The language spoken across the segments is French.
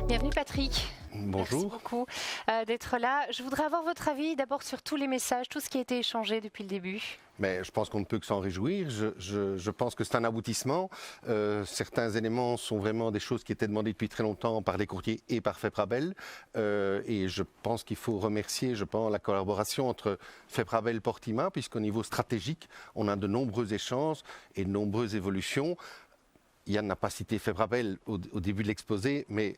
Bienvenue Patrick. Bonjour. Merci beaucoup d'être là. Je voudrais avoir votre avis d'abord sur tous les messages, tout ce qui a été échangé depuis le début. Mais je pense qu'on ne peut que s'en réjouir. Je pense que c'est un aboutissement. Certains éléments sont vraiment des choses qui étaient demandées depuis très longtemps par les courtiers et par FEPRABEL. Et je pense qu'il faut remercier, la collaboration entre FEPRABEL et Portima, puisqu'au niveau stratégique, on a de nombreux échanges et de nombreuses évolutions. Yann n'a pas cité FEPRABEL au début de l'exposé, mais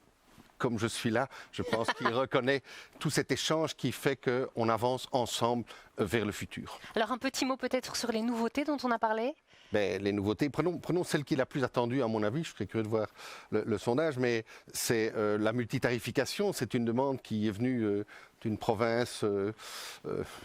comme je suis là, je pense qu'il reconnaît tout cet échange qui fait qu'on avance ensemble vers le futur. Alors un petit mot peut-être sur les nouveautés dont on a parlé. Les nouveautés, prenons celle qui est la plus attendue à mon avis, je serais curieux de voir le sondage, mais c'est la multitarification. C'est une demande qui est venue d'une province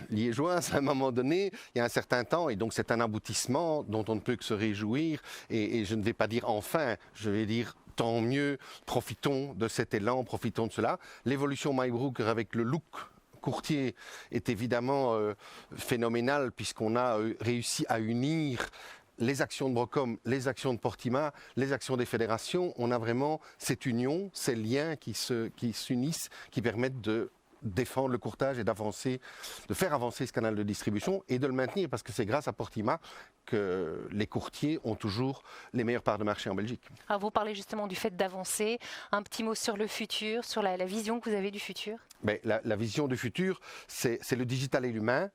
liégeoise à un moment donné, il y a un certain temps, et donc c'est un aboutissement dont on ne peut que se réjouir, et je ne vais pas dire enfin, je vais dire tant mieux, profitons de cet élan, profitons de cela. L'évolution Maybrook avec le look courtier est évidemment phénoménale, puisqu'on a réussi à unir les actions de Brocom, les actions de Portima, les actions des fédérations. On a vraiment cette union, ces liens qui s'unissent, qui permettent de défendre le courtage et d'avancer, de faire avancer ce canal de distribution et de le maintenir, parce que c'est grâce à Portima que les courtiers ont toujours les meilleures parts de marché en Belgique. Alors vous parlez justement du fait d'avancer. Un petit mot sur le futur, sur la vision que vous avez du futur. La vision du futur, c'est le digital et l'humain.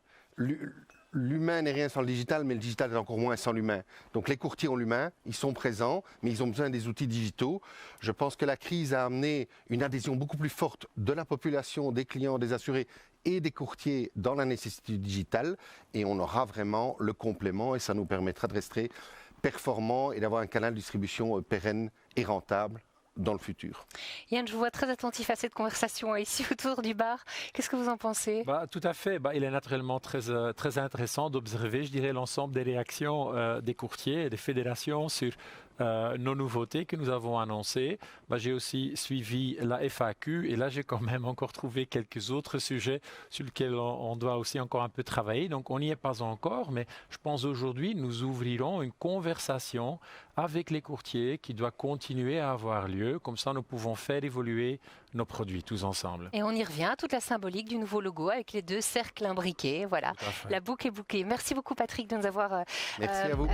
L'humain n'est rien sans le digital, mais le digital est encore moins sans l'humain. Donc les courtiers ont l'humain, ils sont présents, mais ils ont besoin des outils digitaux. Je pense que la crise a amené une adhésion beaucoup plus forte de la population, des clients, des assurés et des courtiers dans la nécessité du digital. Et on aura vraiment le complément et ça nous permettra de rester performants et d'avoir un canal de distribution pérenne et rentable dans le futur. Yann, je vous vois très attentif à cette conversation ici autour du bar. Qu'est-ce que vous en pensez? Tout à fait. Il est naturellement très intéressant d'observer, je dirais, l'ensemble des réactions des courtiers et des fédérations sur nos nouveautés que nous avons annoncées. J'ai aussi suivi la FAQ et là j'ai quand même encore trouvé quelques autres sujets sur lesquels on doit aussi encore un peu travailler. Donc on n'y est pas encore, mais je pense aujourd'hui nous ouvrirons une conversation avec les courtiers qui doit continuer à avoir lieu. Comme ça nous pouvons faire évoluer nos produits tous ensemble. Et on y revient, toute la symbolique du nouveau logo avec les deux cercles imbriqués. Voilà, la boucle est bouclée. Merci beaucoup Patrick de nous avoir Merci à vous.